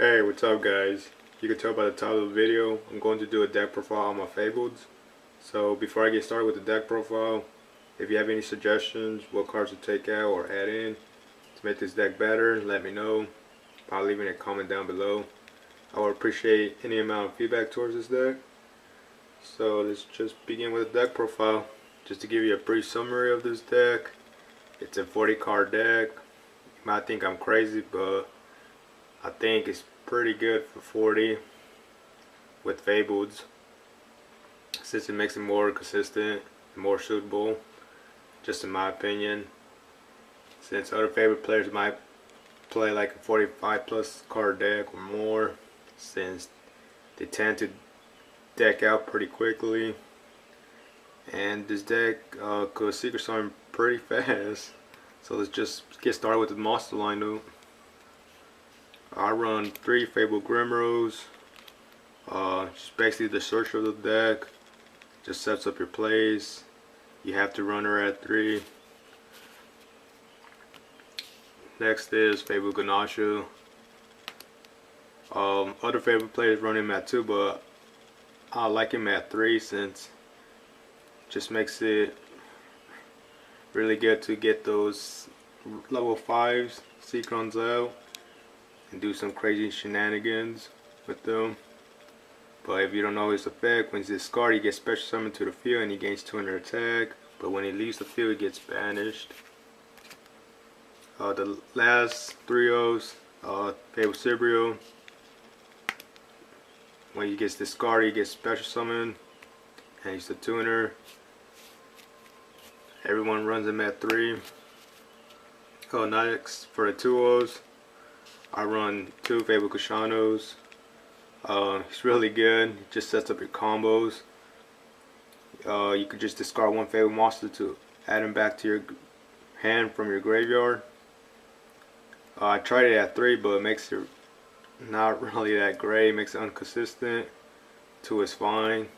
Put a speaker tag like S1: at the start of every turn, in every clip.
S1: Hey, what's up guys? You can tell by the title of the video, I'm going to do a deck profile on my Fableds. So before I get started with the deck profile, if you have any suggestions, what cards to take out or add in to make this deck better, let me know by leaving a comment down below. I would appreciate any amount of feedback towards this deck. So let's just begin with the deck profile. Just to give you a brief summary of this deck, it's a 40 card deck. You might think I'm crazy, but I think it's pretty good for 40 with Fableds, since it makes it more consistent, more suitable, just in my opinion. Since other favorite players might play like a 45 plus card deck or more, since they tend to deck out pretty quickly. And this deck could secret summon pretty fast. So let's just get started with the monster lineup. I run 3 Fabled Grimrows. Just basically the search of the deck. Just sets up your plays. You have to run her at 3. Next is Fabled Ganasha. Other favorite players run him at 2, but I like him at 3 since it just makes it really good to get those level 5s Seacrons out and do some crazy shenanigans with them. But if you don't know his effect, when he's discarded, he gets special summoned to the field and he gains 200 attack. But when he leaves the field, he gets banished. The last 3-0s, Fabled Cibrio. When he gets discarded, he gets special summoned and he's the tuner. Everyone runs him at 3. Next for the 2-0s, I run 2 Fabled Kashanos. It's really good. It just sets up your combos. You could just discard 1 Fabled monster to add him back to your hand from your graveyard. I tried it at 3, but it makes it not really that great. It makes it inconsistent. 2 is fine.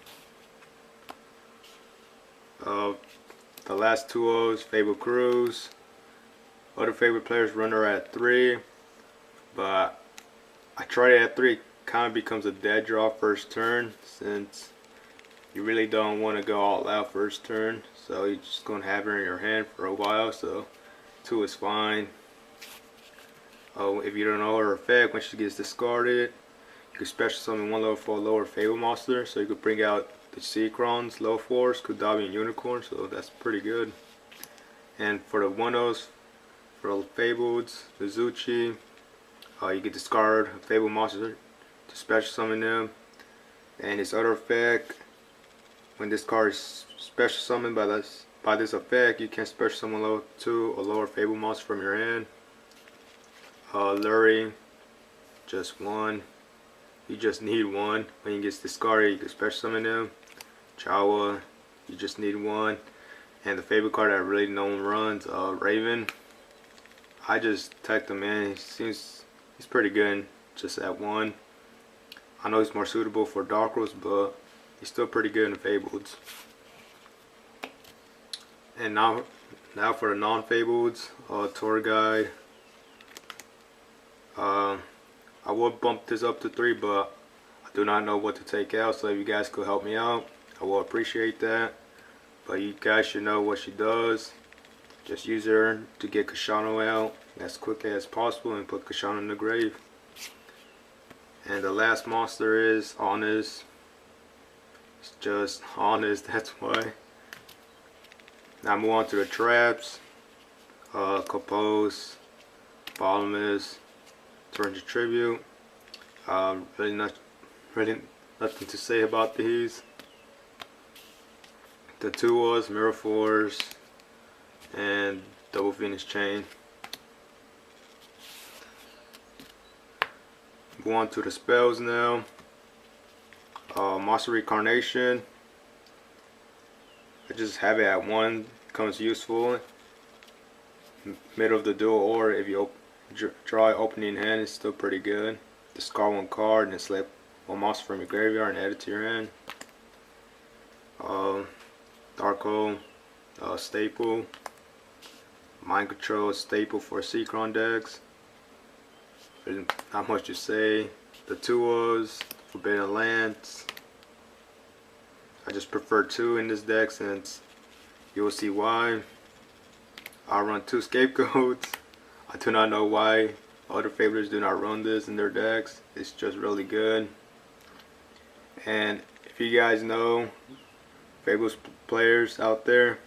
S1: The last 2-0s, Fabled Cruise. Other favorite players run her at 3. But I tried it at 3, kind of becomes a dead draw first turn, since you really don't want to go all out first turn. So you're just going to have her in your hand for a while, so 2 is fine. If you don't know her effect, when she gets discarded, you can special summon 1 level 4 lower Fabled monster, so you could bring out the Seacrons, level 4s, Kudabi and Unicorn, so that's pretty good. And for the 1-0s, for the Fableds, the Zuchi, you can discard a Fabled monster to special summon them. And his other effect, when this card is special summoned by this effect, you can special summon level 2 or lower Fabled monster from your hand. Lurie, just 1. You just need 1. When he gets discarded, you can special summon him. Chawa, you just need 1. And the favorite card that really no one runs, Raven. I just teched him in. He's pretty good just at 1. I know he's more suitable for Darkros, but he's still pretty good in the Fableds. And now for the non-Fableds, Tour Guide. I would bump this up to 3, but I do not know what to take out, so if you guys could help me out, I will appreciate that. But you guys should know what she does. Just use her to get Kashano out as quick as possible and put Kashano in the grave. And the last monster is Honest. It's just Honest, that's why. Now move on to the traps. Compose, Bottomless, Turn to Tribute. Really nothing to say about these. The 2-0s, Mirror Force, and Double Phoenix Chain. Go on to the spells now. Monster Reincarnation. I just have it at 1, becomes useful. Middle of the duel, or if you draw opening hand, it's still pretty good. Discard 1 card and then select 1 monster from your graveyard and add it to your hand. Darko, staple. Mind Control is staple for Seacron decks. There's not much to say. The Tuos, Forbidden Lance. I just prefer 2 in this deck since you will see why. I run 2 Scapegoats. I do not know why other Fablers do not run this in their decks. It's just really good. And if you guys know, Fables players out there,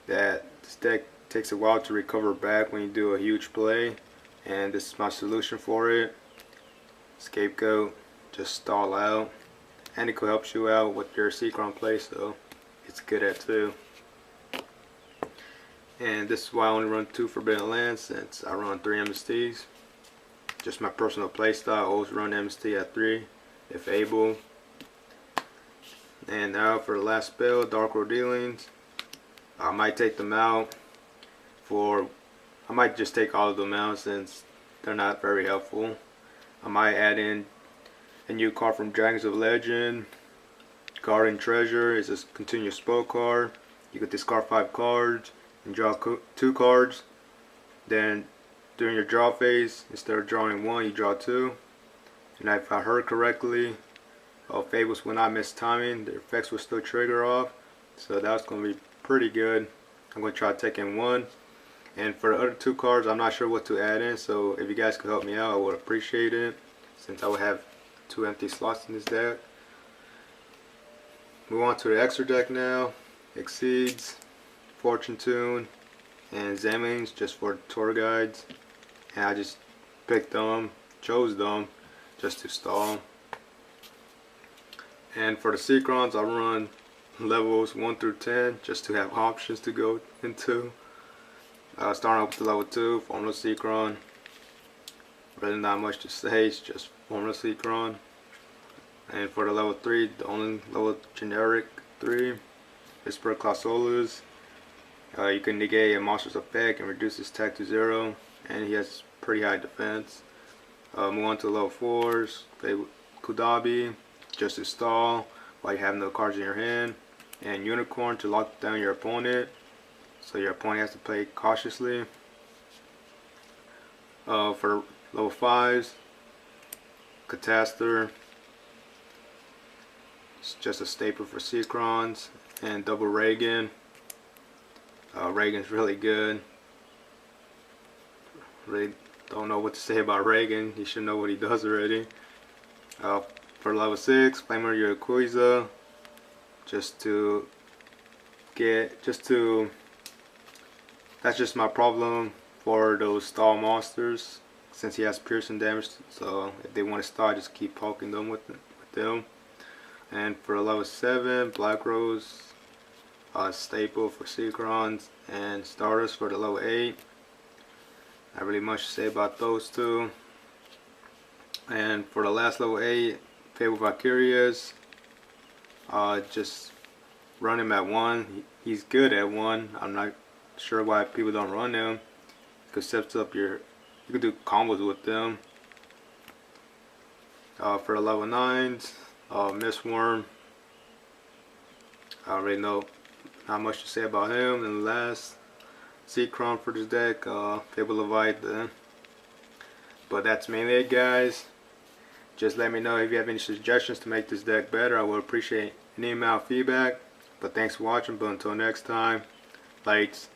S1: that this deck takes a while to recover back when you do a huge play, and this is my solution for it. Scapegoat, just stall out, and it could help you out with your Secron play, so it's good at 2. And this is why I only run 2 Forbidden Lands, since I run 3 MSTs. Just my personal play style, I always run MST at 3 if able. And now for the last spell, Dark World Dealings. I might take them out I might just take all of them out since they're not very helpful. I might add in a new card from Dragons of Legend. Guardian Treasure is a continuous spell card. You could discard 5 cards and draw 2 cards. Then during your draw phase, instead of drawing 1, you draw 2. And if I heard correctly, Fables will not miss timing. Their effects will still trigger off. So that's going to be pretty good. I'm going to try to take in 1. And for the other 2 cards, I'm not sure what to add in. So if you guys could help me out, I would appreciate it, since I would have 2 empty slots in this deck. Move on to the extra deck now. Exceeds, Fortune Tune, and Zemlings just for tour guides. And I just picked them, chose them, just to stall. And for the Secrons, I run levels 1 through 10 just to have options to go into. Starting off with the level 2, Formula Secron. Really not much to say, it's just Formula Secron. And for the level 3, the only level generic 3 is for Clausolus. You can negate a monster's effect and reduce his attack to 0, and he has pretty high defense. Move on to level 4s, Kudabi, just to stall while you have no cards in your hand, and Unicorn to lock down your opponent, so your opponent has to play cautiously. For level 5s, Catastor, it's just a staple for Secrons, and double Reagan. Reagan's really good. Really don't know what to say about Reagan. You should know what he does already. For level 6, Flamer Yakuza, that's just my problem for those stall monsters, since he has piercing damage, so if they want to stall, just keep poking them with them. And for level 7, Black Rose, staple for Secrons, and starters for the level 8. Not really much to say about those 2. And for the last level 8, Fabled Valkyrias, just run him at 1. He's good at 1. I'm not sure why people don't run him. You could set up you could do combos with them. For the level 9s, Mistworm. I already know not much to say about him. And the last Secron for this deck, Fabled Leviathan. But that's mainly it, guys. Just let me know if you have any suggestions to make this deck better. I would appreciate any amount of feedback. But thanks for watching. But until next time, lights.